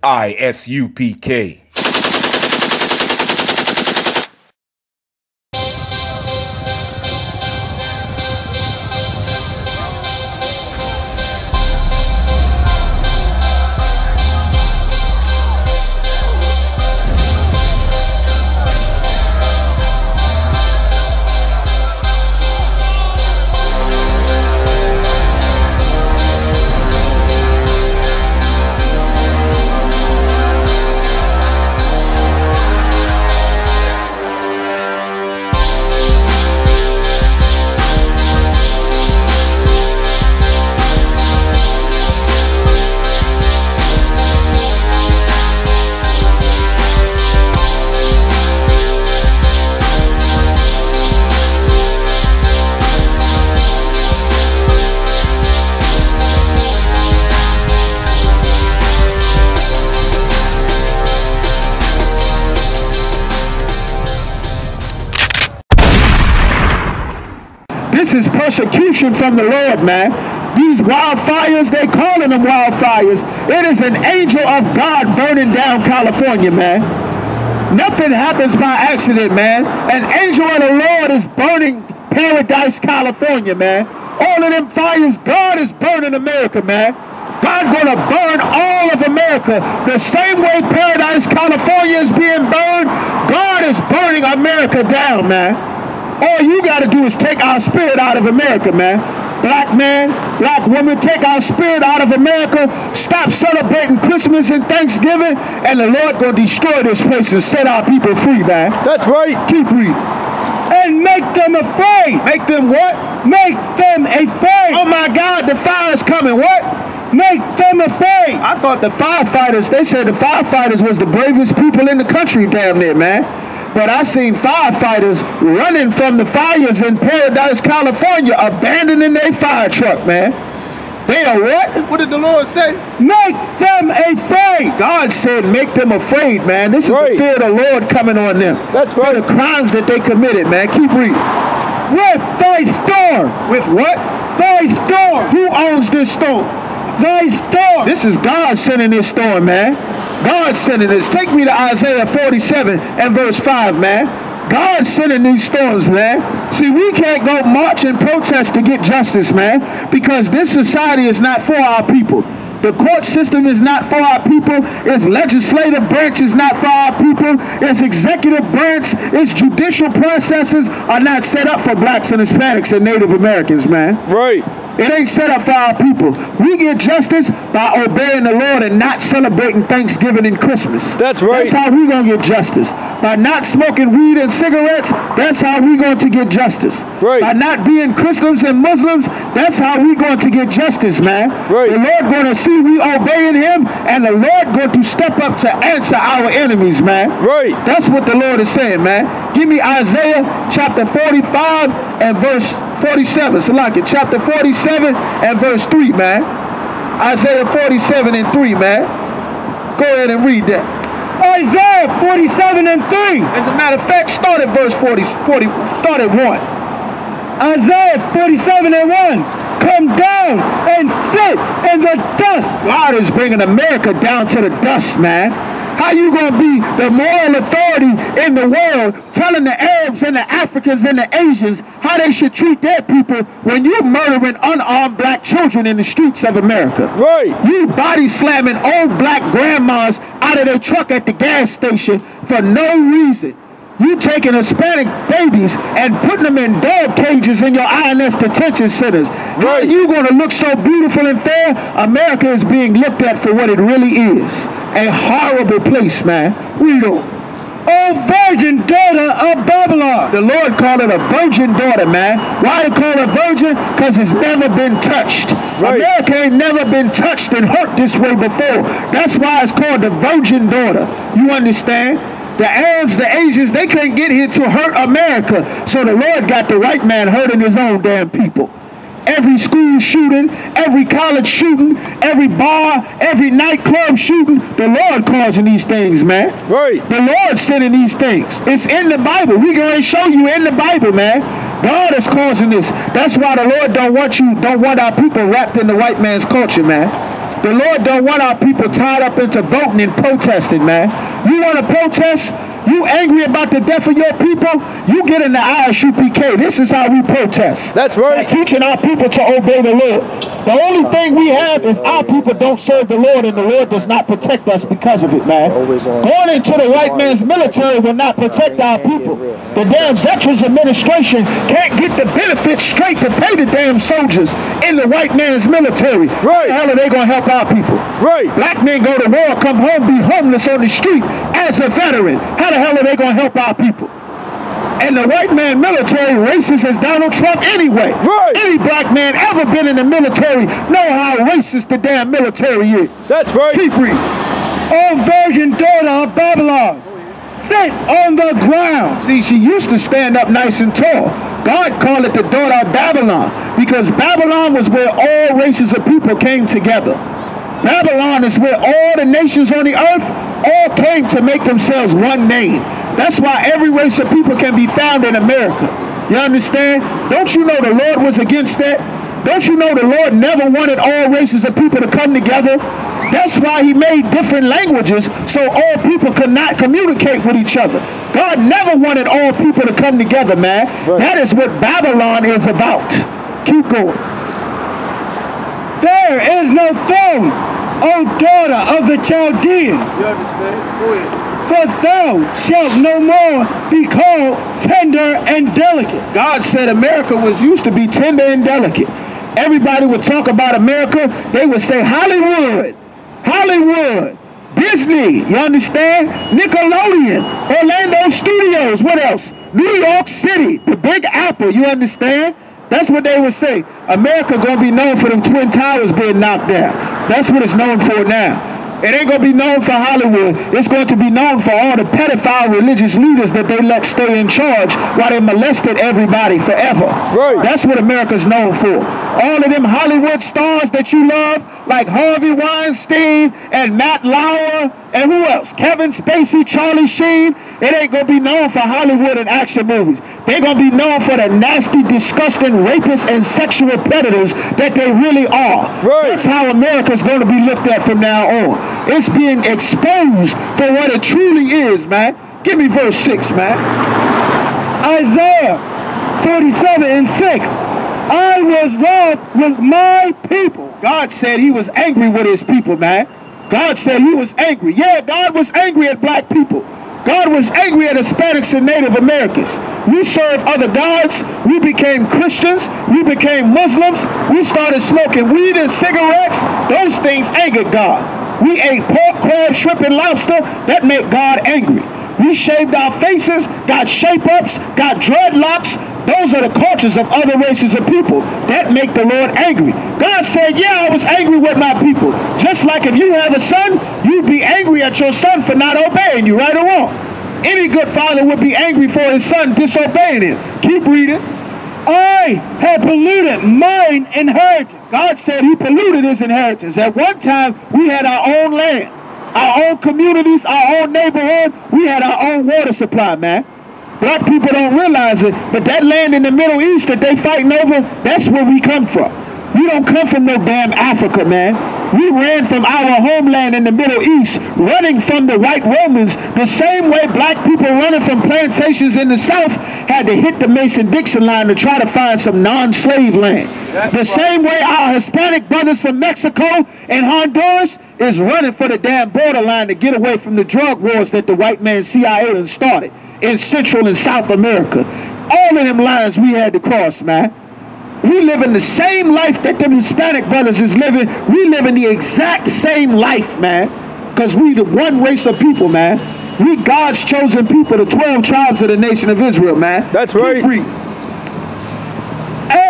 I.S.U.P.K. This is persecution from the Lord, man. These wildfires, they calling them wildfires. It is an angel of God burning down California, man. Nothing happens by accident, man. An angel of the Lord is burning Paradise, California, man. All of them fires, God is burning America, man. God gonna burn all of America. The same way Paradise, California is being burned, God is burning America down, man. All you got to do is take our spirit out of America, man. Black man, black woman, take our spirit out of America. Stop celebrating Christmas and Thanksgiving, and the Lord gonna destroy this place and set our people free, man. That's right. Keep reading. And make them afraid. Make them what? Make them afraid. Oh my God, the fire's coming. What? Make them afraid. I thought the firefighters, they said the firefighters was the bravest people in the country down there, man. But I seen firefighters running from the fires in Paradise, California, abandoning their fire truck, man. They are what? What did the Lord say? Make them afraid. God said make them afraid, man. This is right. The fear of the Lord coming on them. That's right. For the crimes that they committed, man. Keep reading. With thy storm. With what? Thy storm. Who owns this storm? Thy storm. This is God sending this storm, man. God sending this. Take me to Isaiah 47 and verse 5, man. God sending these storms, man. See, we can't go march and protest to get justice, man, because this society is not for our people. The court system is not for our people. Its legislative branch is not for our people. Its executive branch, its judicial processes are not set up for blacks and Hispanics and Native Americans, man. Right. It ain't set up for our people. We get justice by obeying the Lord and not celebrating Thanksgiving and Christmas. That's right. That's how we gonna get justice. By not smoking weed and cigarettes, that's how we going to get justice. Right. By not being Christians and Muslims, that's how we going to get justice, man. Right. The Lord gonna see we obeying him, and the Lord going to step up to answer our enemies, man. Right. That's what the Lord is saying, man. Give me Isaiah chapter 45 and verse 47. So like it, chapter 47 and verse 3, man. Isaiah 47 and 3, man. Go ahead and read that. Isaiah 47 and 3. As a matter of fact, start at verse 40, start at 1. Isaiah 47 and 1. Come down and sit in the dust. God is bringing America down to the dust, man. How you gonna be the moral authority in the world telling the Arabs and the Africans and the Asians how they should treat their people when you're murdering unarmed black children in the streets of America? Right. You body slamming old black grandmas out of their truck at the gas station for no reason. You taking Hispanic babies and putting them in dog cages in your INS detention centers. How are you going to look so beautiful and fair? America is being looked at for what it really is. A horrible place, man. Read on. O virgin daughter of Babylon. The Lord called it a virgin daughter, man. Why they call it a virgin? Because it's never been touched. Right. America ain't never been touched and hurt this way before. That's why it's called the virgin daughter. You understand? The Arabs, the Asians, they couldn't get here to hurt America. So the Lord got the white man hurting his own damn people. Every school shooting, every college shooting, every bar, every nightclub shooting, the Lord causing these things, man. Right. The Lord sending these things. It's in the Bible. We can show you in the Bible, man. God is causing this. That's why the Lord don't want our people wrapped in the white man's culture, man. The Lord don't want our people tied up into voting and protesting, man. You want to protest? You angry about the death of your people? You get in the I.S.U.P.K. This is how we protest. That's right. By teaching our people to obey the Lord. The only thing we have is our people don't serve the Lord, and the Lord does not protect us because of it, man. Going into the white man's military will not protect our people. The damn Veterans Administration can't get the benefits straight to pay the damn soldiers in the white man's military. Right. How the hell are they going to help our people? Right. Black men go to war, come home, be homeless on the street as a veteran. How the hell are they going to help our people? And the white man military racist as Donald Trump anyway. Right. Any black man ever been in the military know how racist the damn military is. That's right. Keep reading. O virgin daughter of Babylon, sit on the ground. See, she used to stand up nice and tall. God called it the daughter of Babylon because Babylon was where all races of people came together. Babylon is where all the nations on the earth all came to make themselves one name. That's why every race of people can be found in America. You understand? Don't you know the Lord was against that? Don't you know the Lord never wanted all races of people to come together? That's why he made different languages so all people could not communicate with each other. God never wanted all people to come together, man. Right. That is what Babylon is about. Keep going. There is no throne, O daughter of the Chaldeans. You understand? Go ahead. For thou shalt no more be called tender and delicate. God said America was used to be tender and delicate. Everybody would talk about America. They would say Hollywood, Hollywood, Disney, you understand? Nickelodeon, Orlando Studios, what else? New York City, the Big Apple, you understand? That's what they would say. America gonna be known for them Twin Towers being knocked down. That's what it's known for now. It ain't going to be known for Hollywood. It's going to be known for all the pedophile religious leaders that they let stay in charge while they molested everybody forever. Right. That's what America's known for. All of them Hollywood stars that you love, like Harvey Weinstein and Matt Lauer, and who else? Kevin Spacey, Charlie Sheen. It ain't going to be known for Hollywood and action movies. They're going to be known for the nasty, disgusting rapists and sexual predators that they really are. Right. That's how America's going to be looked at from now on. It's being exposed for what it truly is, man. Give me verse 6, man. Isaiah 47:6. I was wroth with my people. God said he was angry with his people, man. God said he was angry. Yeah, God was angry at black people. God was angry at Hispanics and Native Americans. We served other gods. We became Christians. We became Muslims. We started smoking weed and cigarettes. Those things angered God. We ate pork, crab, shrimp, and lobster. That made God angry. We shaved our faces, got shape-ups, got dreadlocks. Those are the cultures of other races of people. That make the Lord angry. God said, yeah, I was angry with my people. Just like if you have a son, you'd be angry at your son for not obeying you, right or wrong. Any good father would be angry for his son disobeying him. Keep reading. I have polluted mine inheritance. God said he polluted his inheritance. At one time, we had our own land, our own communities, our own neighborhood. We had our own water supply, man. Black people don't realize it, but that land in the Middle East that they fighting over, that's where we come from. We don't come from no damn Africa, man. We ran from our homeland in the Middle East, running from the white Romans, the same way black people running from plantations in the South had to hit the Mason-Dixon line to try to find some non-slave land. The same way our Hispanic brothers from Mexico and Honduras is running for the damn borderline to get away from the drug wars that the white man CIA done started in Central and South America. All of them lines we had to cross, man. We live in the same life that them Hispanic brothers is living. We live in the exact same life, man. Because we the one race of people, man. We God's chosen people, the 12 tribes of the nation of Israel, man. That's right.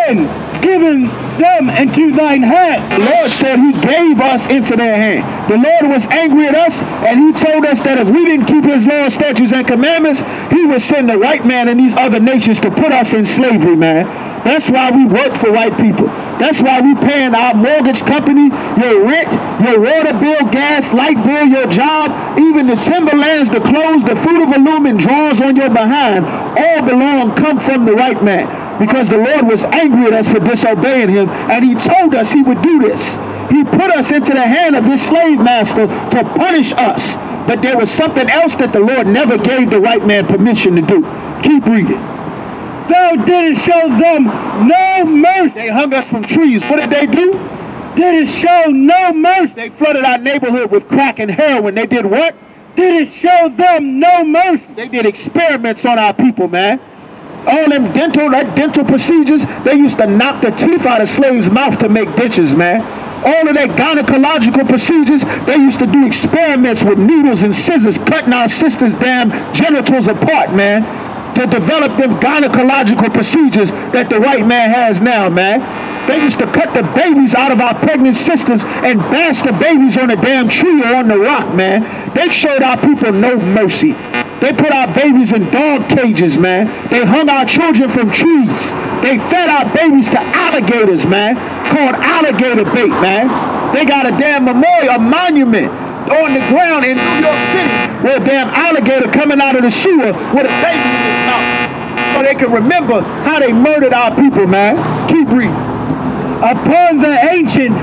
And given them into thine hand. The Lord said he gave us into their hand. The Lord was angry at us, and he told us that if we didn't keep his laws, statutes, and commandments, he would send the white man and these other nations to put us in slavery, man. That's why we work for white people. That's why we paying our mortgage company, your rent, your water bill, gas, light bill, your job, even the timberlands, the clothes, the fruit of the loom, and drawers on your behind, all come from the white man. Because the Lord was angry at us for disobeying him, and he told us he would do this. He put us into the hand of this slave master to punish us. But there was something else that the Lord never gave the white man permission to do. Keep reading. Thou didst show them no mercy. They hung us from trees. What did they do? Didst show no mercy. They flooded our neighborhood with crack and heroin. They did what? Didst show them no mercy. They did experiments on our people, man. All them dental procedures, they used to knock the teeth out of slaves' mouth to make dentures, man. All of that gynecological procedures, they used to do experiments with needles and scissors, cutting our sisters' damn genitals apart, man, to develop them gynecological procedures that the white man has now, man. They used to cut the babies out of our pregnant sisters and bash the babies on a damn tree or on the rock, man. They showed our people no mercy. They put our babies in dog cages, man. They hung our children from trees. They fed our babies to alligators, man, called alligator bait, man. They got a damn memorial, a monument on the ground in New York City where a damn alligator coming out of the sewer with a baby in his mouth. So they can remember how they murdered our people, man. Keep reading. Upon the ancient,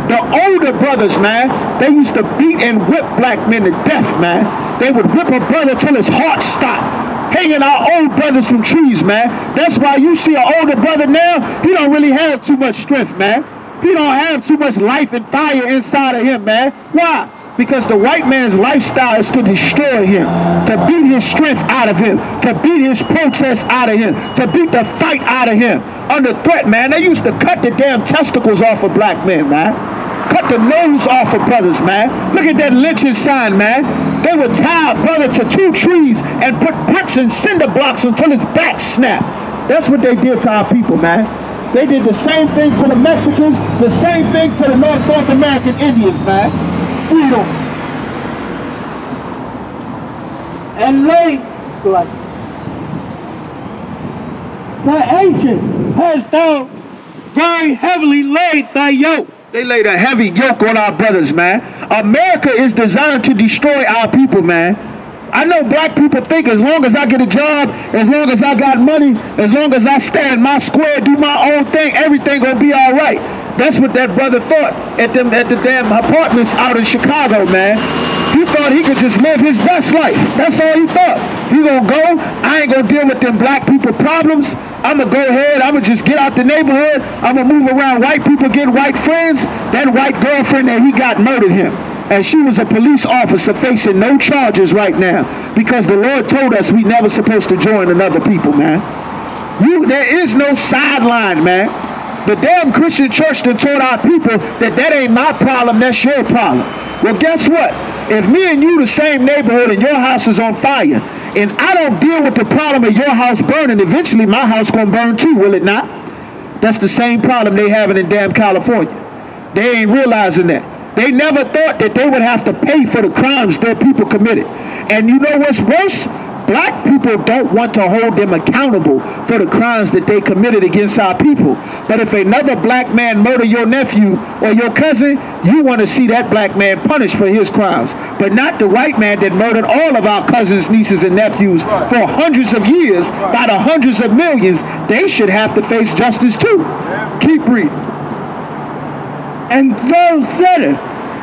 the older brothers, man, they used to beat and whip black men to death, man. They would whip a brother till his heart stopped. Hanging our old brothers from trees, man. That's why you see an older brother now, he don't really have too much strength, man. He don't have too much life and fire inside of him, man. Why? Because the white man's lifestyle is to destroy him, to beat his strength out of him, to beat his protest out of him, to beat the fight out of him. Under threat, man. They used to cut the damn testicles off of black men, man. Cut the nose off of brothers, man. Look at that lynching sign, man. They would tie a brother to 2 trees and put bricks and cinder blocks until his back snapped. That's what they did to our people, man. They did the same thing to the Mexicans, the same thing to the North American Indians, man. Freedom. And lay, like the ancient has thou very heavily laid thy yoke. They laid a heavy yoke on our brothers, man. America is designed to destroy our people, man. I know black people think as long as I get a job, as long as I got money, as long as I stand my square, do my own thing, everything gonna be all right. That's what that brother thought at the damn apartments out in Chicago, man. He thought he could just live his best life. That's all he thought. He gonna go, I ain't gonna deal with them black people problems. I'm gonna go ahead, I'm gonna just get out the neighborhood. I'm gonna move around white people, get white friends. That white girlfriend that he got murdered him. And she was a police officer facing no charges right now because the Lord told us we never supposed to join another people, man. There is no sideline, man. The damn Christian church that told our people that ain't my problem, that's your problem. Well, guess what? If me and you the same neighborhood and your house is on fire and I don't deal with the problem of your house burning, eventually my house gonna burn too, will it not? That's the same problem they having in damn California. They ain't realizing that. They never thought that they would have to pay for the crimes their people committed. And you know what's worse? Black people don't want to hold them accountable for the crimes that they committed against our people. But if another black man murder your nephew or your cousin, you want to see that black man punished for his crimes. But not the white man that murdered all of our cousins, nieces, and nephews for hundreds of years by the hundreds of millions. They should have to face justice too. Keep reading. And thou saidest,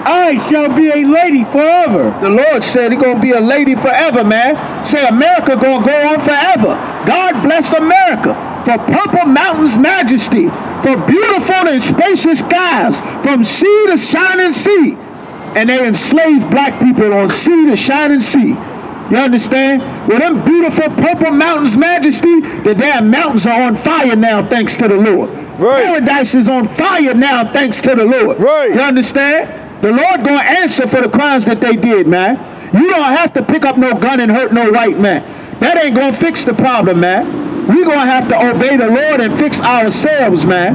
I shall be a lady forever. The Lord said he's going to be a lady forever, man. Say America going to go on forever. God bless America for purple mountains majesty, for beautiful and spacious skies, from sea to shining sea. And they enslaved black people on sea to shining sea. You understand? With them beautiful purple mountains majesty, the damn mountains are on fire now thanks to the Lord. Right. Paradise is on fire now thanks to the Lord. Right. You understand? The Lord gonna answer for the crimes that they did, man. You don't have to pick up no gun and hurt no white man. That ain't gonna fix the problem, man. We gonna have to obey the Lord and fix ourselves, man.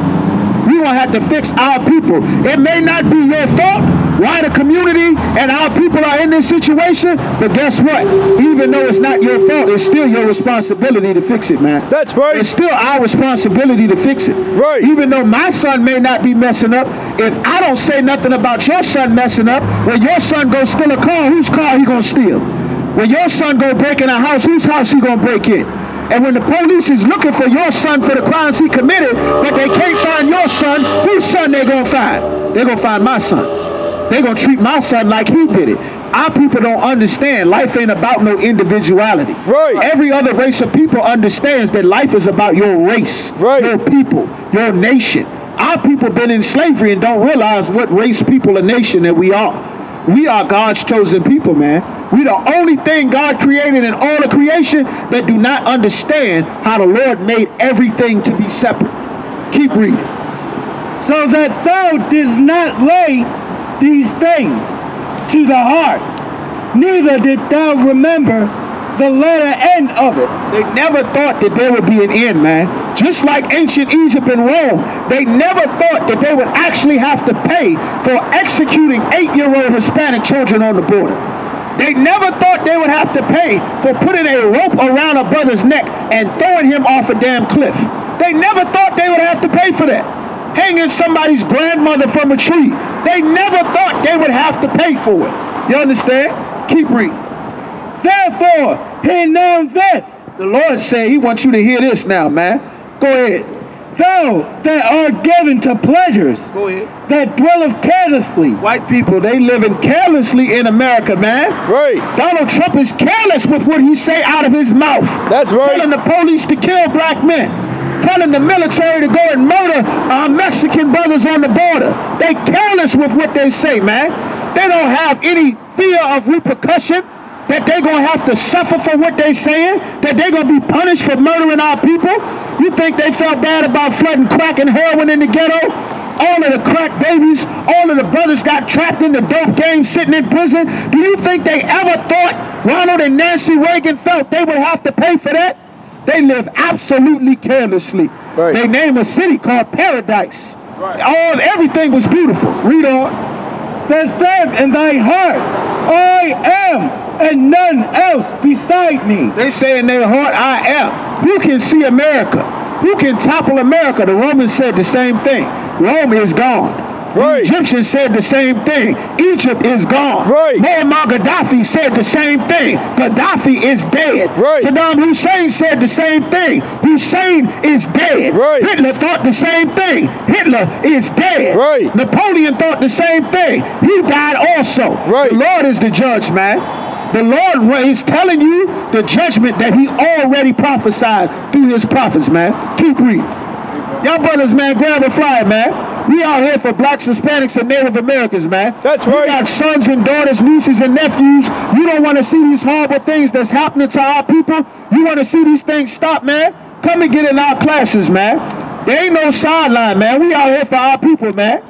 We gonna have to fix our people. It may not be your fault why the community and our people are in this situation, but guess what? Even though it's not your fault, it's still your responsibility to fix it, man. That's right. It's still our responsibility to fix it. Right. Even though my son may not be messing up, if I don't say nothing about your son messing up, when your son go steal a car, whose car he gonna steal? When your son go break in a house, whose house he gonna break in? And when the police is looking for your son for the crimes he committed, but they can't find your son, whose son they gonna find? They're gonna find my son. They're gonna treat my son like he did it. Our people don't understand life ain't about no individuality. Right. Every other race of people understands that life is about your race, right, your people, your nation. Our people been in slavery and don't realize what race, people, or nation that we are. We are God's chosen people, man. We the only thing God created in all of creation that do not understand how the Lord made everything to be separate. Keep reading. So that thou didst not lay these things to the heart, neither did thou remember the latter end of it. They never thought that there would be an end, man. Just like ancient Egypt and Rome, they never thought that they would actually have to pay for executing 8-year-old Hispanic children on the border. They never thought they would have to pay for putting a rope around a brother's neck and throwing him off a damn cliff. They never thought they would have to pay for that. Hanging somebody's grandmother from a tree. They never thought they would have to pay for it. You understand? Keep reading. Therefore, hear now this. The Lord said he wants you to hear this now, man. Go ahead. Thou that art given to pleasures, go ahead, that dwelleth carelessly. White people, they living carelessly in America, man. Right. Donald Trump is careless with what he say out of his mouth. That's right. Telling the police to kill black men. Telling the military to go and murder our Mexican brothers on the border. They careless with what they say, man. They don't have any fear of repercussion, that they're going to have to suffer for what they're saying, that they're going to be punished for murdering our people. You think they felt bad about flooding crack and heroin in the ghetto? All of the crack babies, all of the brothers got trapped in the dope game sitting in prison. Do you think they ever thought Ronald and Nancy Reagan felt they would have to pay for that? They live absolutely carelessly. Right. They named a city called Paradise. Right. Everything was beautiful. Read on. That said in thy heart, I am, and none else beside me. They say in their heart, I am. Who can see America? Who can topple America? The Romans said the same thing. Rome is gone. Right. The Egyptians said the same thing. Egypt is gone. Right. Muammar Gaddafi said the same thing. Gaddafi is dead. Right. Saddam Hussein said the same thing. Hussein is dead. Right. Hitler thought the same thing. Hitler is dead. Right. Napoleon thought the same thing. He died also. Right. The Lord is the judge, man. The Lord is telling you the judgment that he already prophesied through his prophets, man. Keep reading. Y'all brothers, man, grab a flyer, man. We out here for blacks, Hispanics, and Native Americans, man. That's right. We got sons and daughters, nieces and nephews. You don't want to see these horrible things that's happening to our people. You want to see these things stop, man? Come and get in our classes, man. There ain't no sideline, man. We out here for our people, man.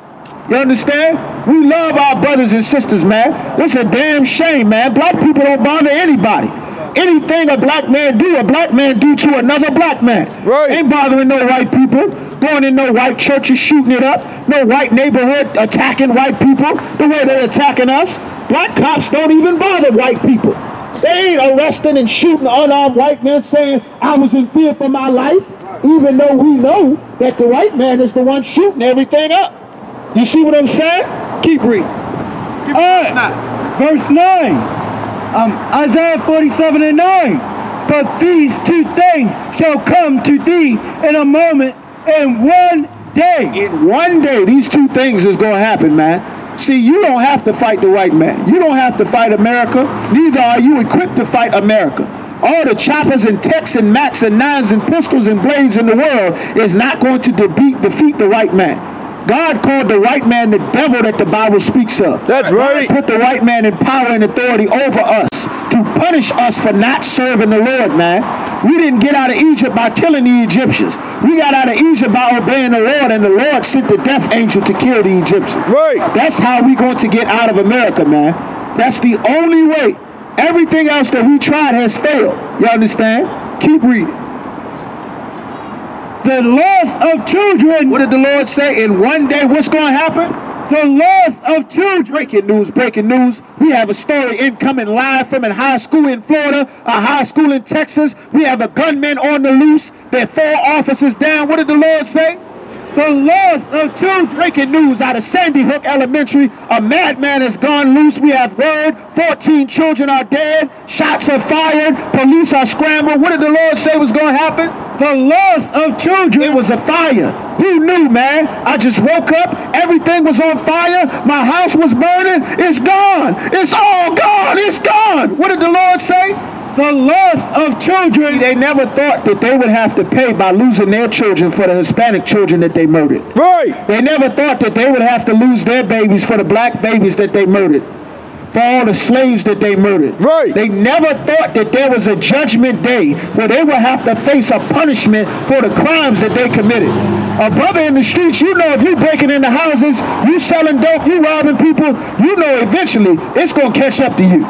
You understand? We love our brothers and sisters, man. It's a damn shame, man. Black people don't bother anybody. Anything a black man do to another black man. Right. Ain't bothering no white people. Going in no white churches shooting it up. No white neighborhood attacking white people the way they're attacking us. Black cops don't even bother white people. They ain't arresting and shooting unarmed white men saying, I was in fear for my life, even though we know that the white man is the one shooting everything up. You see what I'm saying? Keep reading. Verse 9. Isaiah 47:9. But these two things shall come to thee in a moment, in one day. In one day, these two things is going to happen, man. See, you don't have to fight the white man. You don't have to fight America. Neither are you equipped to fight America. All the choppers and techs and max and nines and pistols and blades in the world is not going to defeat the white man. God called the white man the devil that the Bible speaks of. That's right. God put the white man in power and authority over us to punish us for not serving the Lord, man. We didn't get out of Egypt by killing the Egyptians. We got out of Egypt by obeying the Lord, and the Lord sent the death angel to kill the Egyptians. Right. That's how we're going to get out of America, man. That's the only way. Everything else that we tried has failed. You understand? Keep reading. The loss of children. What did the Lord say? In one day, what's going to happen? The loss of children. Breaking news, breaking news. We have a story incoming live from a high school in Florida, a high school in Texas. We have a gunman on the loose. There are 4 officers down. What did the Lord say? The loss of children. Breaking news out of Sandy Hook Elementary. A madman has gone loose. We have word. 14 children are dead. Shots are fired. Police are scrambled. What did the Lord say was going to happen? The loss of children. It was a fire. Who knew, man? I just woke up. Everything was on fire. My house was burning. It's gone. It's all gone. It's gone. What did the Lord say? The loss of children. See, they never thought that they would have to pay by losing their children for the Hispanic children that they murdered. Right. They never thought that they would have to lose their babies for the black babies that they murdered, for all the slaves that they murdered. Right. They never thought that there was a judgment day where they would have to face a punishment for the crimes that they committed. A brother in the streets, you know, if you breaking into houses, you selling dope, you robbing people, you know eventually it's going to catch up to you.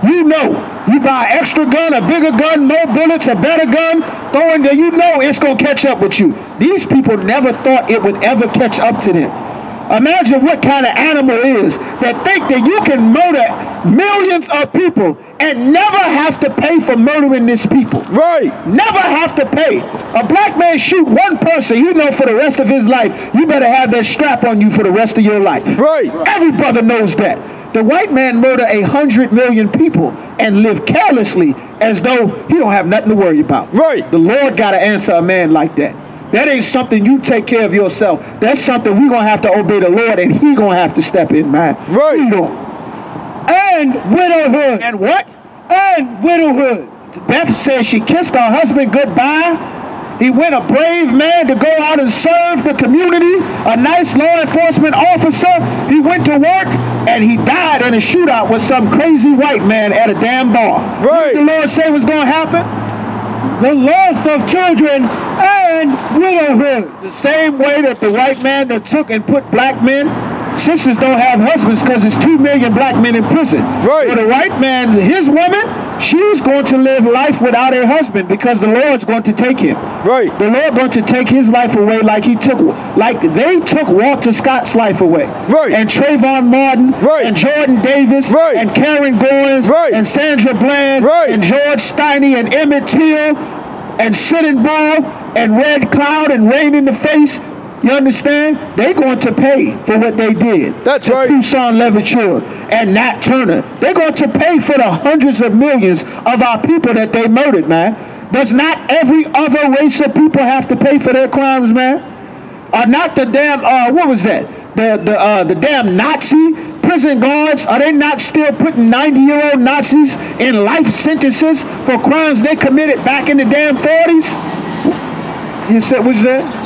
You know. You buy an extra gun, a bigger gun, more bullets, a better gun, throw in there, you know it's going to catch up with you. These people never thought it would ever catch up to them. Imagine what kind of animal is that think that you can murder millions of people and never have to pay for murdering these people. Right. Never have to pay. A black man shoot one person, you know, for the rest of his life, you better have that strap on you for the rest of your life. Right. Every brother knows that. The white man murder 100 million people and live carelessly as though he don't have nothing to worry about. Right. The Lord got to answer a man like that. That ain't something you take care of yourself. That's something we're going to have to obey the Lord, and he going to have to step in, man. Right. And widowhood. And what? And widowhood. Beth says she kissed her husband goodbye. He went a brave man to go out and serve the community, a nice law enforcement officer. He went to work and he died in a shootout with some crazy white man at a damn bar. Right. What did the Lord say was going to happen? The loss of children and widowhood. The same way that the white man that took and put black men, sisters don't have husbands because there's 2 million black men in prison. Right. But the white man, his woman, she's going to live life without her husband because the Lord's going to take him. Right. The Lord going to take his life away like they took Walter Scott's life away. Right. And Trayvon Martin. Right. And Jordan Davis. Right. And Karen Goins. Right. And Sandra Bland. Right. And George Steiny and Emmett Till and Sitting Bull and Red Cloud and Rain in the Face. You understand? They're going to pay for what they did. That's to right. Toussaint Louverture and Nat Turner. They're going to pay for the hundreds of millions of our people that they murdered, man. Does not every other race of people have to pay for their crimes, man? Are not the damn, what was that? The damn Nazi prison guards, are they not still putting 90-year-old Nazis in life sentences for crimes they committed back in the damn 40s? You said, what's that?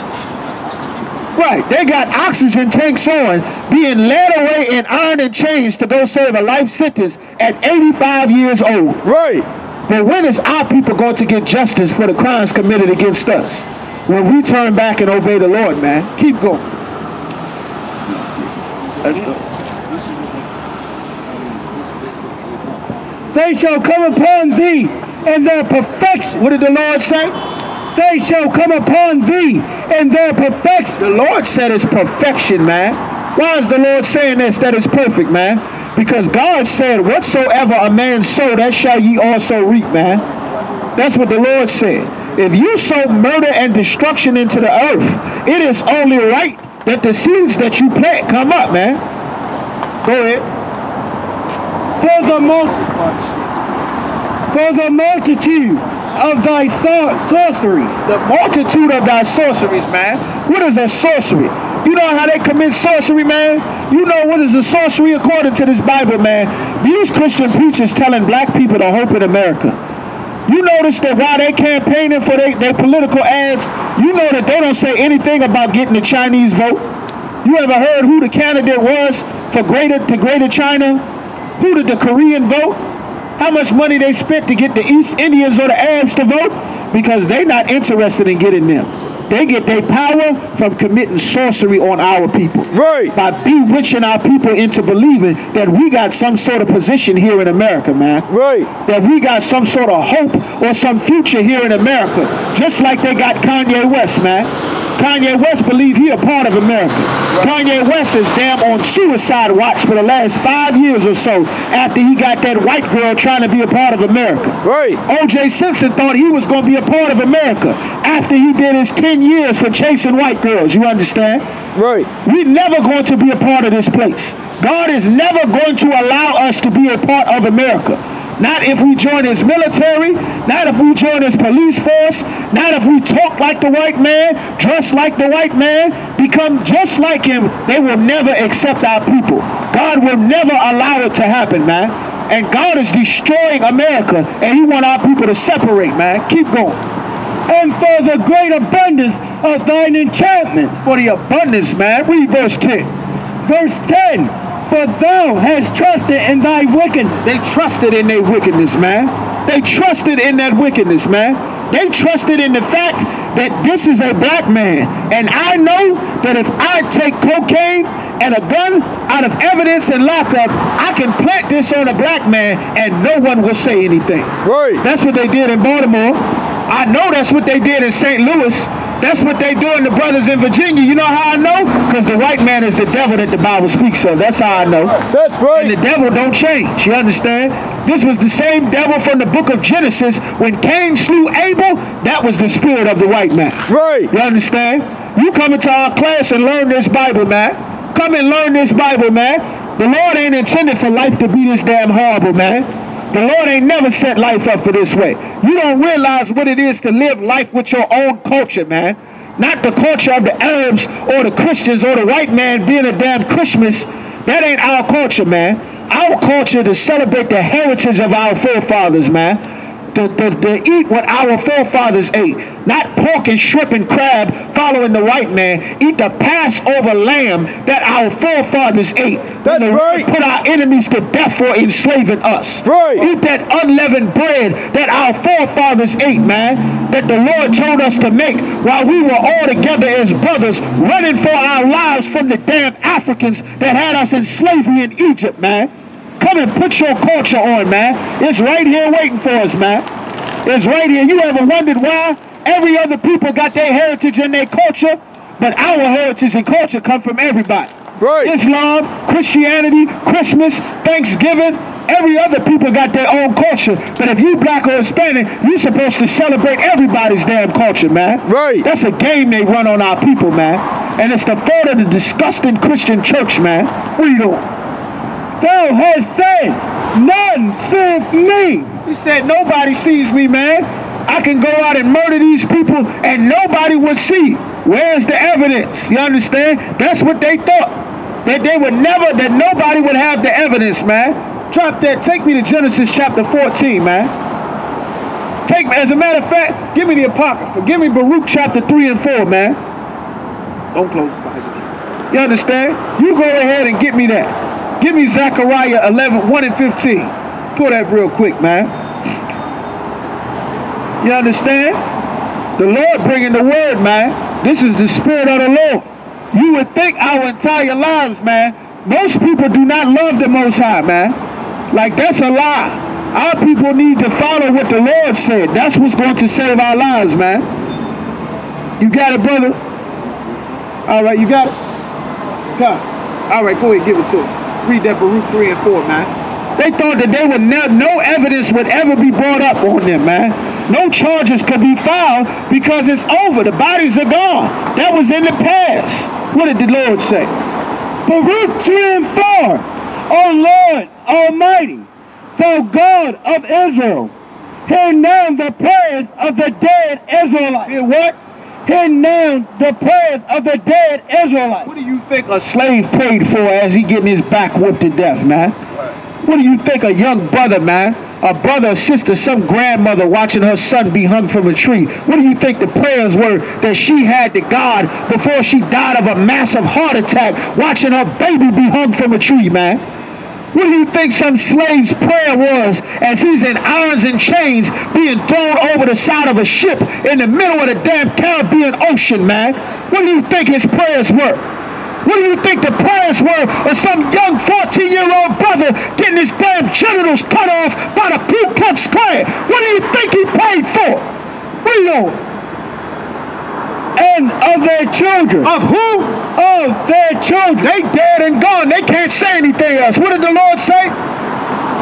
Right, they got oxygen tanks on, being led away in iron and chains to go serve a life sentence at 85 years old. Right. But when is our people going to get justice for the crimes committed against us? When we turn back and obey the Lord, man. Keep going. They shall come upon thee in their perfection. What did the Lord say? They shall come upon thee in their perfection. The Lord said it's perfection, man. Why is the Lord saying this, that it's perfect, man? Because God said, whatsoever a man sow, that shall ye also reap, man. That's what the Lord said. If you sow murder and destruction into the earth, it is only right that the seeds that you plant come up, man. Go ahead. For the multitude of thy sorceries. The multitude of thy sorceries, man. What is a sorcery? You know how they commit sorcery, man? You know what is a sorcery according to this Bible, man? These Christian preachers telling black people to hope in America. You notice that while they campaigning for their political ads, you know that they don't say anything about getting the Chinese vote. You ever heard who the candidate was for Greater China? Who did the Korean vote? How much money they spent to get the East Indians or the Arabs to vote? Because they're not interested in getting them. They get their power from committing sorcery on our people. Right. By bewitching our people into believing that we got some sort of position here in America, man. Right. That we got some sort of hope or some future here in America. Just like they got Kanye West, man. Kanye West believe he a part of America. Kanye West is damn on suicide watch for the last 5 years or so after he got that white girl trying to be a part of America. Right. O.J. Simpson thought he was going to be a part of America after he did his 10 years for chasing white girls. You understand? Right. We're never going to be a part of this place. God is never going to allow us to be a part of America. Not if we join his military, not if we join his police force, not if we talk like the white man, dress like the white man, become just like him. They will never accept our people. God will never allow it to happen, man. And God is destroying America, and he wants our people to separate, man. Keep going. And for the great abundance of thine enchantments. For the abundance, man. Read verse 10. Verse 10. For thou hast trusted in thy wickedness. They trusted in their wickedness, man. They trusted in that wickedness, man. They trusted in the fact that this is a black man. And I know that if I take cocaine and a gun out of evidence and lockup, I can plant this on a black man and no one will say anything. Right. That's what they did in Baltimore. I know that's what they did in St. Louis. That's what they doing to brothers in Virginia. You know how I know? Because the white man is the devil that the Bible speaks of. That's how I know. That's right. And the devil don't change. You understand? This was the same devil from the book of Genesis. When Cain slew Abel, that was the spirit of the white man. Right. You understand? You come into our class and learn this Bible, man. Come and learn this Bible, man. The Lord ain't intended for life to be this damn horrible, man. The Lord ain't never set life up for this way. You don't realize what it is to live life with your own culture, man. Not the culture of the Arabs or the Christians or the white man being a damn Christmas. That ain't our culture, man. Our culture to celebrate the heritage of our forefathers, man. To eat what our forefathers ate. Not pork and shrimp and crab following the white man. Eat the Passover lamb that our forefathers ate. That's right. Put our enemies to death for enslaving us. Right. Eat that unleavened bread that our forefathers ate, man. That the Lord told us to make while we were all together as brothers running for our lives from the damn Africans that had us in slavery in Egypt, man. Come and put your culture on, man. It's right here waiting for us, man. It's right here. You ever wondered why every other people got their heritage and their culture, but our heritage and culture come from everybody? Right. Islam, Christianity, Christmas, Thanksgiving, every other people got their own culture. But if you black or Hispanic, you're supposed to celebrate everybody's damn culture, man. Right. That's a game they run on our people, man. And it's the fault of the disgusting Christian church, man. Read on. Thou hast said, none seeth me. He said, nobody sees me, man. I can go out and murder these people and nobody would see. Where's the evidence? You understand? That's what they thought. That they would never, that nobody would have the evidence, man. Drop that. Take me to Genesis chapter 14, man. Take me, as a matter of fact, give me the Apocrypha. Give me Baruch chapter 3 and 4, man. Don't close the Bible. You understand? You go ahead and get me that. Give me Zechariah 11, 1 and 15. Pull that real quick, man. You understand? The Lord bringing the word, man. This is the spirit of the Lord. You would think our entire lives, man, most people do not love the Most High, man. Like, that's a lie. Our people need to follow what the Lord said. That's what's going to save our lives, man. You got it, brother? All right, you got it? Come. All right, go ahead, give it to him. Read that Baruch 3 and 4, man. They thought that they would no evidence would ever be brought up on them, man. No charges could be filed because it's over. The bodies are gone. That was in the past. What did the Lord say? Baruch 3 and 4. O Lord Almighty, thou God of Israel, hear now the prayers of the dead Israelites. Hear what? Hear now the prayers of the dead Israelites. What do you think a slave prayed for as he getting his back whipped to death, man? What do you think a young brother, man, a brother, a sister, some grandmother watching her son be hung from a tree? What do you think the prayers were that she had to God before she died of a massive heart attack watching her baby be hung from a tree, man? What do you think some slave's prayer was as he's in irons and chains being thrown over the side of a ship in the middle of the damn Caribbean Ocean, man? What do you think his prayers were? What do you think the prayers were of some young 14-year-old brother getting his damn genitals cut off by the Ku Klux Klan? What do you think he paid for? Read on. and of their children. Of who? Of their children. They dead and gone. They can't say anything else. What did the Lord say?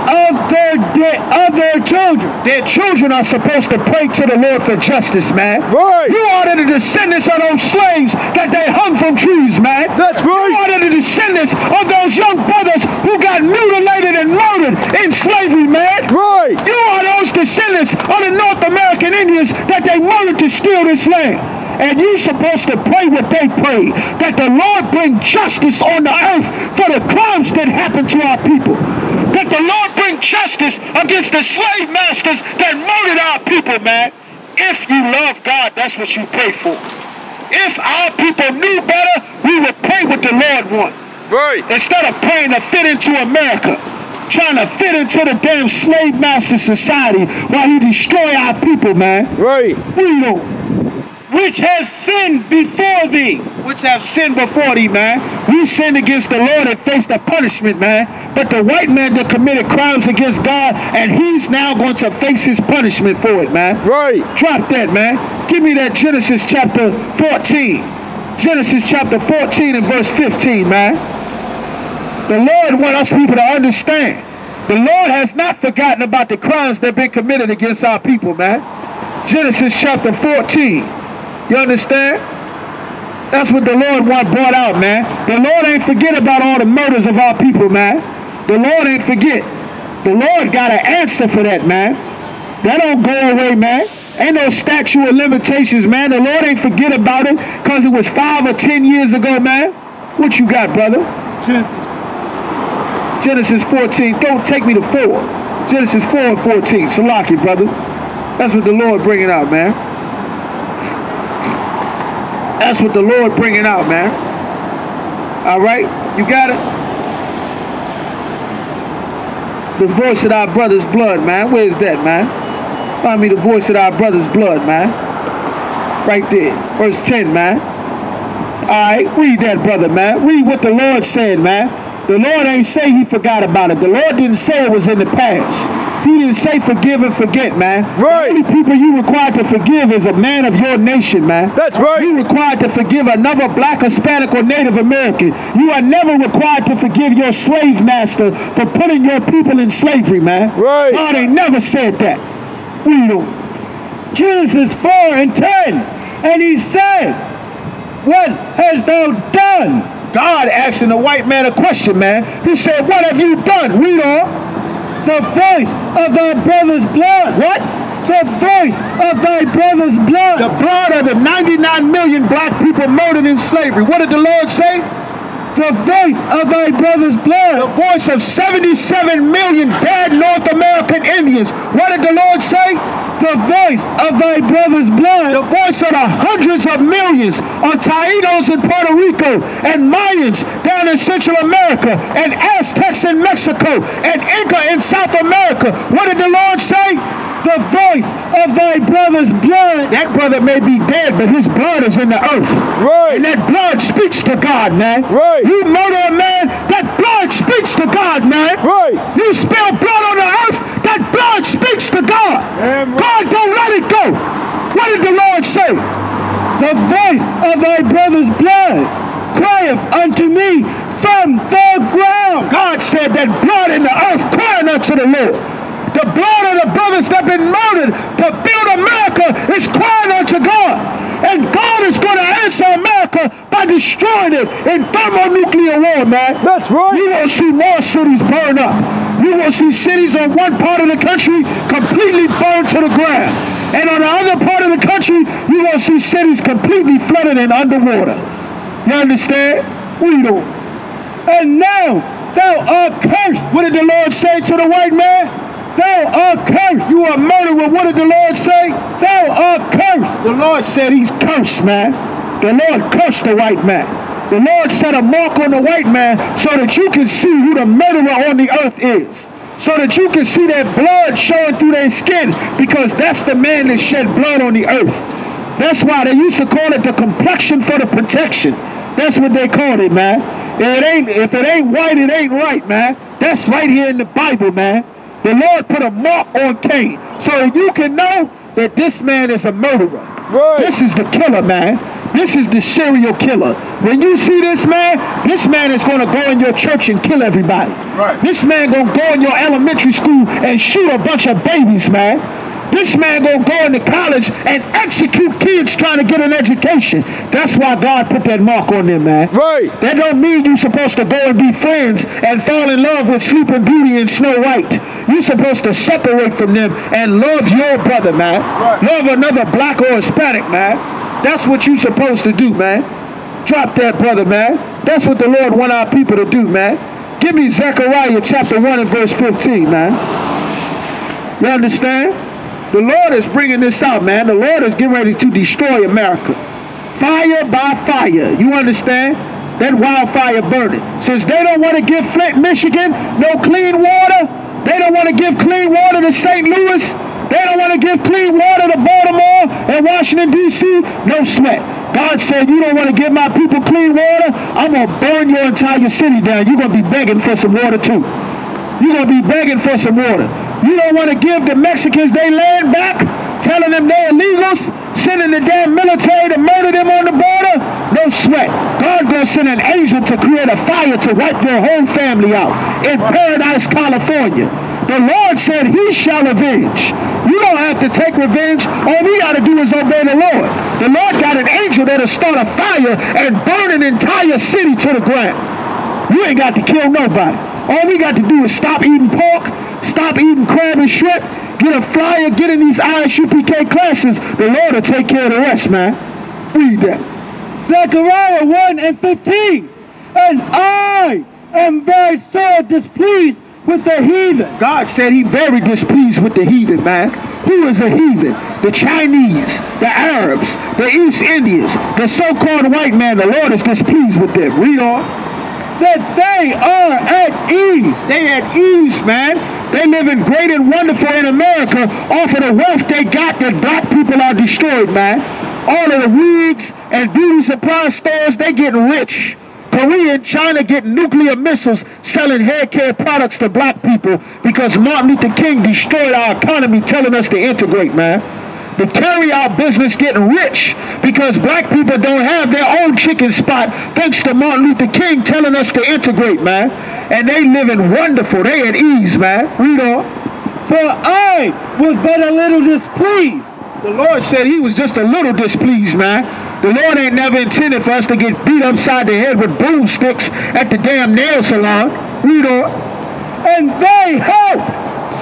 Of their children. Their children are supposed to pray to the Lord for justice, man. Right. You are the descendants of those slaves that they hung from trees, man. That's right. You are the descendants of those young brothers who got mutilated and murdered in slavery, man. Right. You are those descendants of the North American Indians that they murdered to steal this land. And you're supposed to pray what they prayed, that the Lord bring justice on the earth for the crimes that happened to our people. That the Lord bring justice against the slave masters that murdered our people, man. If you love God, that's what you pray for. If our people knew better, we would pray what the Lord wants. Right. Instead of praying to fit into America, trying to fit into the damn slave master society while he destroy our people, man. Right. We don't. Which has sinned before thee. Which have sinned before thee, man. We sinned against the Lord and faced the punishment, man. But the white man that committed crimes against God, and he's now going to face his punishment for it, man. Right. Drop that, man. Give me that Genesis chapter 14. Genesis chapter 14 and verse 15, man. The Lord wants us people to understand. The Lord has not forgotten about the crimes that have been committed against our people, man. Genesis chapter 14. You understand? That's what the Lord brought out, man. The Lord ain't forget about all the murders of our people, man. The Lord ain't forget. The Lord got an answer for that, man. That don't go away, man. Ain't no statute of limitations, man. The Lord ain't forget about it because it was 5 or 10 years ago, man. What you got, brother? Genesis 14. Don't take me to 4. Genesis 4 and 14. Salaki, brother. That's what the Lord bringing out, man. That's what the Lord bringing out, man. All right? You got it? The voice of our brother's blood, man. Where's that, man? Find me the voice of our brother's blood, man. Right there. Verse 10, man. All right? Read that, brother, man. Read what the Lord said, man. The Lord ain't say he forgot about it. The Lord didn't say it was in the past. He didn't say forgive and forget, man. Right. The only people you required to forgive is a man of your nation, man. That's right. You required to forgive another black, Hispanic, or Native American. You are never required to forgive your slave master for putting your people in slavery, man. Right. God ain't never said that. We don't. Genesis 4 and 10. And he said, what hast thou done? God asking the white man a question, man. He said, what have you done? Read on. The voice of thy brother's blood. What? The voice of thy brother's blood. The blood of the 99 million black people murdered in slavery. What did the Lord say? The voice of thy brother's blood. The voice of 77 million dead North American Indians. What did the Lord say? The voice of thy brother's blood. The voice of the hundreds of millions of Taínos in Puerto Rico and Mayans down in Central America and Aztecs in Mexico and Inca in South America. What did the Lord say? The voice of thy brother's blood. That brother may be dead, but his blood is in the earth. Right. And that blood speaks to God, man. Right. You murder a man, that blood speaks to God, man. Right. You spill blood on the earth, that blood speaks to God. Right. God, don't let it go. What did the Lord say? The voice of thy brother's blood crieth unto me from the ground. God said that blood in the earth crying unto the Lord. The blood of the brothers that have been murdered to build America is crying unto God. And God is going to answer America by destroying it in thermonuclear war, man. That's right. You will see more cities burn up. You will see cities on one part of the country completely burned to the ground. And on the other part of the country, you will see cities completely flooded and underwater. You understand? We don't. And now thou art cursed. What did the Lord say to the white man? Thou art cursed. You are murderer. What did the Lord say? Thou art cursed. The Lord said he's cursed, man. The Lord cursed the white man. The Lord set a mark on the white man so that you can see who the murderer on the earth is. So that you can see that blood showing through their skin, because that's the man that shed blood on the earth. That's why they used to call it the complexion for the protection. That's what they called it, man. If it ain't white, it ain't right, man. That's right here in the Bible, man. The Lord put a mark on Cain so you can know that this man is a murderer. Right. This is the killer, man. This is the serial killer. When you see this man is going to go in your church and kill everybody. Right. This man going to go in your elementary school and shoot a bunch of babies, man. This man going to go into college and execute kids trying to get an education. That's why God put that mark on them, man. Right. That don't mean you're supposed to go and be friends and fall in love with Sleeping Beauty and Snow White. You're supposed to separate from them and love your brother, man. Right. Love another black or Hispanic, man. That's what you're supposed to do, man. Drop that, brother, man. That's what the Lord want our people to do, man. Give me Zechariah chapter 1 and verse 15, man. You understand? The Lord is bringing this out, man. The Lord is getting ready to destroy America. Fire by fire. You understand? That wildfire burning. Since they don't want to give Flint, Michigan, no clean water. They don't want to give clean water to St. Louis. They don't want to give clean water to Baltimore and Washington, D.C. No sweat. God said, you don't want to give my people clean water? I'm going to burn your entire city down. You're going to be begging for some water, too. You're going to be begging for some water. You don't want to give the Mexicans their land back, telling them they're illegals, sending the damn military to murder them on the border? No sweat. God going to send an angel to create a fire to wipe your whole family out in Paradise, California. The Lord said he shall avenge. You don't have to take revenge. All we got to do is obey the Lord. The Lord got an angel that'll start a fire and burn an entire city to the ground. You ain't got to kill nobody. All we got to do is stop eating pork, stop eating crab and shrimp, get a flyer, get in these I.S.U.P.K classes. The Lord will take care of the rest, man. Read that. Zechariah 1 and 15. And I am very sore displeased with the heathen. God said he very displeased with the heathen, man. Who is a heathen? The Chinese, the Arabs, the East Indians, the so-called white man. The Lord is displeased with them. Read on. That they are at ease. They at ease, man. They living great and wonderful in America off of the wealth they got that black people are destroyed, man. All of the wigs and beauty supply stores, they getting rich. Korea and China getting nuclear missiles, selling hair care products to black people because Martin Luther King destroyed our economy, telling us to integrate, man. The carry-out business getting rich because black people don't have their own chicken spot thanks to Martin Luther King telling us to integrate, man. And they living wonderful. They at ease, man. Read on. For I was but a little displeased. The Lord said he was just a little displeased, man. The Lord ain't never intended for us to get beat upside the head with broomsticks at the damn nail salon. Read on. And they helped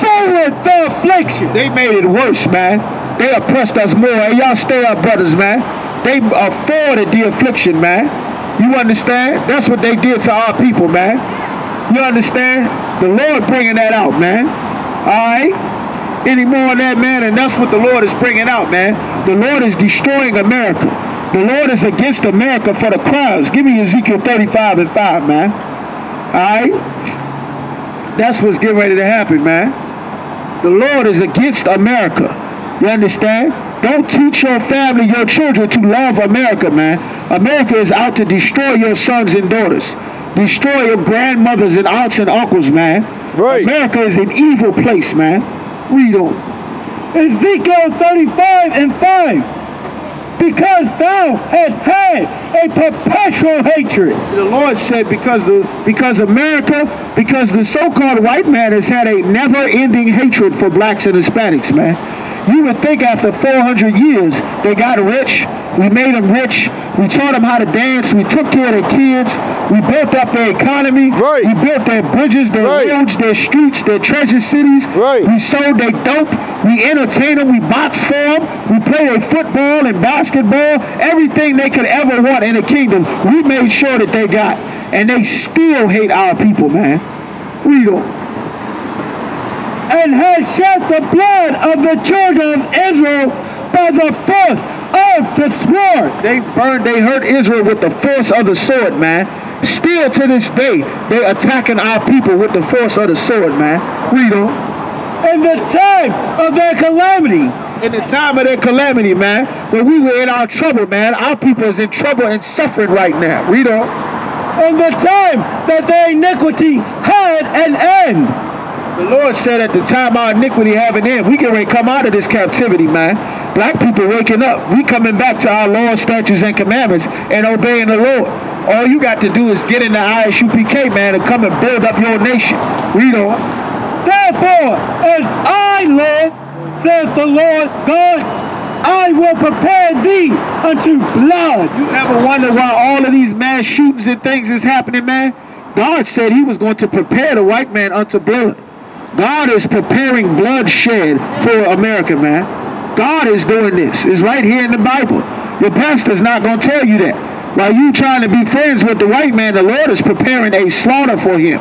forward the affliction. They made it worse, man. They oppressed us more. Hey, y'all stay up, brothers, man. They afforded the affliction, man. You understand? That's what they did to our people, man. You understand? The Lord bringing that out, man. All right? Any more of that, man? And that's what the Lord is bringing out, man. The Lord is destroying America. The Lord is against America for the crowds. Give me Ezekiel 35 and 5, man. All right? That's what's getting ready to happen, man. The Lord is against America. You understand? Don't teach your family, your children to love America, man. America is out to destroy your sons and daughters. Destroy your grandmothers and aunts and uncles, man. Right. America is an evil place, man. Read on. Ezekiel 35 and 5. Because thou hast had a perpetual hatred. The Lord said because America, because the so-called white man has had a never-ending hatred for blacks and Hispanics, man. You would think after 400 years, they got rich. We made them rich. We taught them how to dance. We took care of their kids. We built up their economy. Right. We built their bridges, their roads, their streets, their treasure cities. Right. We sold their dope. We entertained them. We boxed for them. We played their football and basketball. Everything they could ever want in the kingdom, we made sure that they got. And they still hate our people, man. Read on. And has shed the blood of the children of Israel by the force of the sword. They hurt Israel with the force of the sword, man. Still to this day, they attacking our people with the force of the sword, man. Read on. In the time of their calamity. In the time of their calamity, man. When we were in our trouble, man. Our people is in trouble and suffering right now. Read on. In the time that their iniquity had an end. The Lord said at the time our iniquity have an end. We get ready to come out of this captivity, man. Black people waking up. We coming back to our laws, statutes, and commandments and obeying the Lord. All you got to do is get in the I.S.U.P.K, man, and come and build up your nation. Read on. Therefore, as I live, says the Lord God, I will prepare thee unto blood. You ever wonder why all of these mass shootings and things is happening, man? God said he was going to prepare the white man unto blood. God is preparing bloodshed for America, man. God is doing this. It's right here in the Bible. Your pastor's not going to tell you that. While you trying to be friends with the white man, the Lord is preparing a slaughter for him.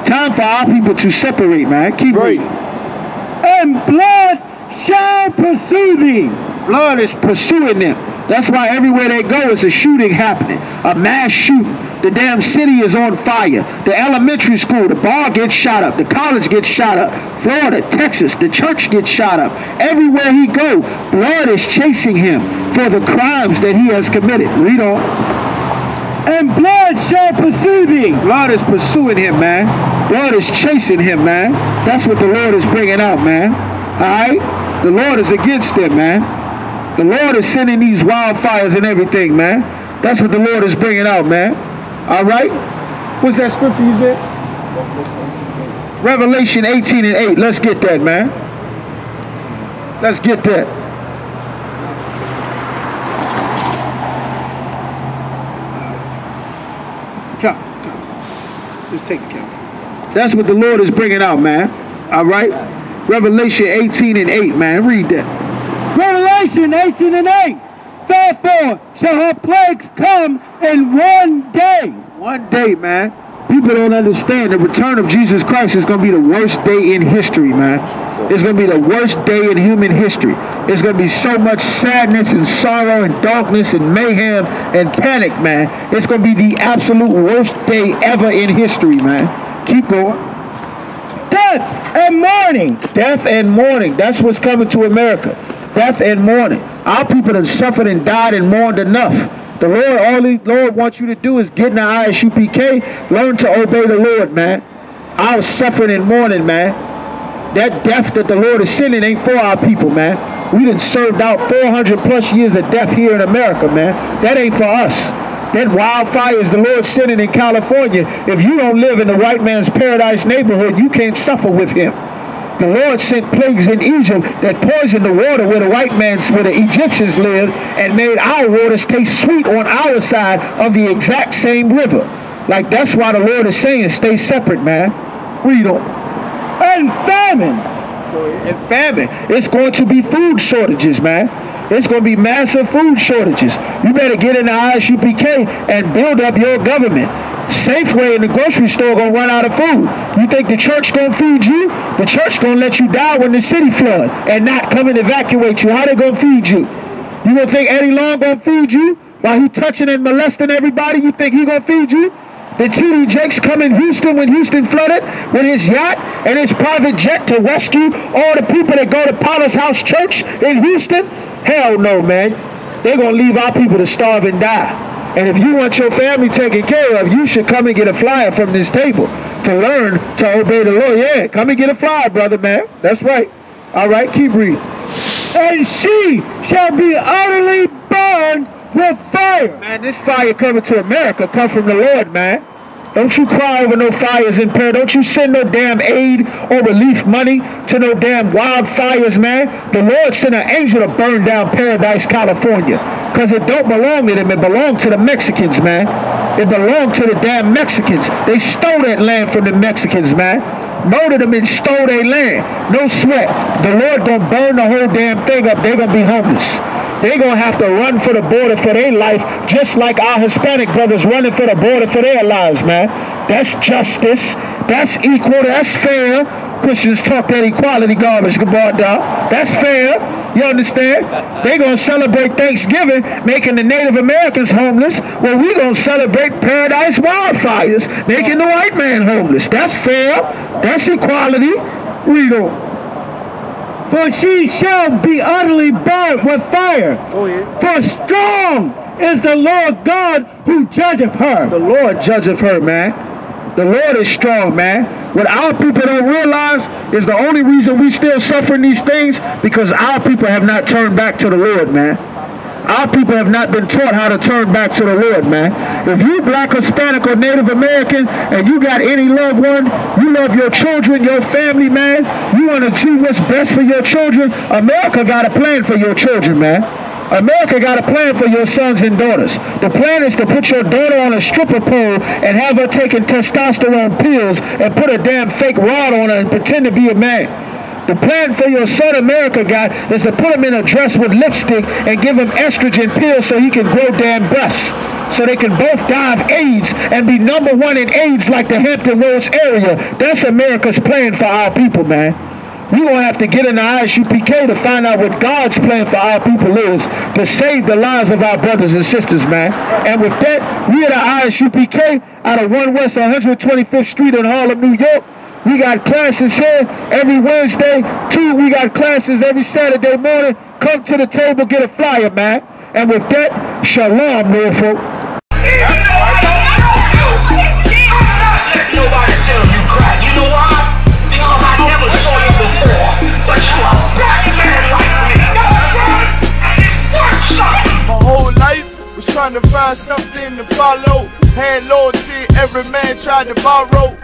Time for our people to separate, man. Keep reading. And blood shall pursue thee. Blood is pursuing them. That's why everywhere they go is a shooting happening. A mass shooting. The damn city is on fire. The elementary school, the bar gets shot up. The college gets shot up. Florida, Texas, the church gets shot up. Everywhere he go, blood is chasing him for the crimes that he has committed. Read on. And blood shall pursue thee. Blood is pursuing him, man. Blood is chasing him, man. That's what the Lord is bringing out, man. All right? The Lord is against them, man. The Lord is sending these wildfires and everything, man. That's what the Lord is bringing out, man. All right? What's that scripture you said? Revelation 18 and 8. Let's get that, man. Let's get that. Count. Just take the count. That's what the Lord is bringing out, man. All right? Revelation 18 and 8, man. Read that. Revelation 18 and 8. Therefore shall her plagues come in one day. One day, man. People don't understand the return of Jesus Christ is going to be the worst day in history, man. It's going to be the worst day in human history. It's going to be so much sadness and sorrow and darkness and mayhem and panic, man. It's going to be the absolute worst day ever in history, man. Keep going. Death and mourning. Death and mourning. That's what's coming to America. Death and mourning. Our people have suffered and died and mourned enough. The Lord, all the Lord wants you to do is get in the I.S.U.P.K, learn to obey the Lord, man. Our suffering and mourning, man. That death that the Lord is sending ain't for our people, man. We done served out 400 plus years of death here in America, man. That ain't for us. That wildfires the Lord sending in California, if you don't live in the white man's paradise neighborhood, you can't suffer with him. The Lord sent plagues in Egypt that poisoned the water where where the Egyptians lived, and made our waters taste sweet on our side of the exact same river. Like, that's why the Lord is saying, stay separate, man. Read on. And famine. And famine. It's going to be food shortages, man. It's going to be massive food shortages. You better get in the I.S.U.P.K and build up your government. Safeway in the grocery store gonna run out of food. You think the church gonna feed you? The church gonna let you die when the city flood and not come and evacuate you. How they gonna feed you? You gonna think Eddie Long gonna feed you while he touching and molesting everybody? You think he gonna feed you? Did T.D. Jakes come in Houston when Houston flooded with his yacht and his private jet to rescue all the people that go to Palace House Church in Houston? Hell no, man. They're gonna leave our people to starve and die. And if you want your family taken care of, you should come and get a flyer from this table to learn to obey the Lord. Yeah, come and get a flyer, brother, man. That's right. All right, keep reading. And she shall be utterly burned with fire. Man, this fire coming to America come from the Lord, man. Don't you cry over no fires in Paris. Don't you send no damn aid or relief money to no damn wildfires, man. The Lord sent an angel to burn down Paradise, California. Because it don't belong to them. It belonged to the Mexicans, man. It belonged to the damn Mexicans. They stole that land from the Mexicans, man. Murdered them and stole their land. No sweat. The Lord gonna burn the whole damn thing up. They're gonna be homeless. They're going to have to run for the border for their life, just like our Hispanic brothers running for the border for their lives, man. That's justice. That's equal. That's fair. Christians talk that equality garbage, that's fair. You understand? They're going to celebrate Thanksgiving, making the Native Americans homeless. Well, we're going to celebrate Paradise wildfires, making the white man homeless. That's fair. That's equality. Read on. For she shall be utterly burnt with fire. Oh, yeah. For strong is the Lord God who judgeth her. The Lord judgeth her, man. The Lord is strong, man. What our people don't realize is the only reason we still suffering these things because our people have not turned back to the Lord, man. Our people have not been taught how to turn back to the Lord, man. If you Black, Hispanic, or Native American, and you got any loved one, you love your children, your family, man, you want to see what's best for your children, America got a plan for your children, man. America got a plan for your sons and daughters. The plan is to put your daughter on a stripper pole and have her taking testosterone pills and put a damn fake rod on her and pretend to be a man. The plan for your son America got is to put him in a dress with lipstick and give him estrogen pills so he can grow damn breasts. So they can both die of AIDS and be #1 in AIDS like the Hampton Roads area. That's America's plan for our people, man. We're going to have to get in the I.S.U.P.K. to find out what God's plan for our people is to save the lives of our brothers and sisters, man. And with that, we at the I.S.U.P.K. out of 1 West 125th Street in Harlem, New York. We got classes here every Wednesday. We got classes every Saturday morning. Come to the table, get a flyer, man. And with that, shalom, Norfolk. My whole life was trying to find something to follow. Had loyalty, every man tried to borrow.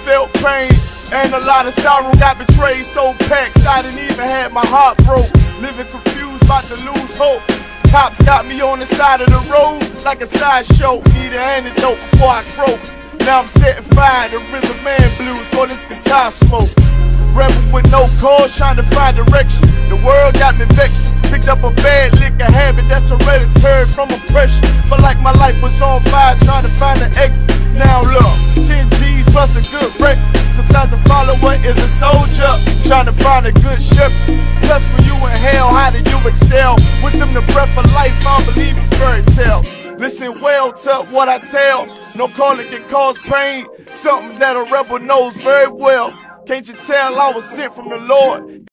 Felt pain and a lot of sorrow. Got betrayed, so packed I didn't even have my heart broke. Living confused, about to lose hope. Cops got me on the side of the road like a sideshow. Need an antidote before I croak. Now I'm setting fire to rhythm man blues for this guitar smoke. Rebel with no cause, trying to find direction. The world got me vexed. Picked up a bad liquor habit that's hereditary from oppression. Felt like my life was on fire, trying to find an exit. Now look, 10 G's plus a good wreck. Sometimes a follower is a soldier, trying to find a good shepherd. Plus when you in hell, how do you excel? Wisdom the breath of life, I don't believe in fairy tale. Listen well to what I tell. No calling can cause pain, something that a rebel knows very well. Can't you tell I was sent from the Lord?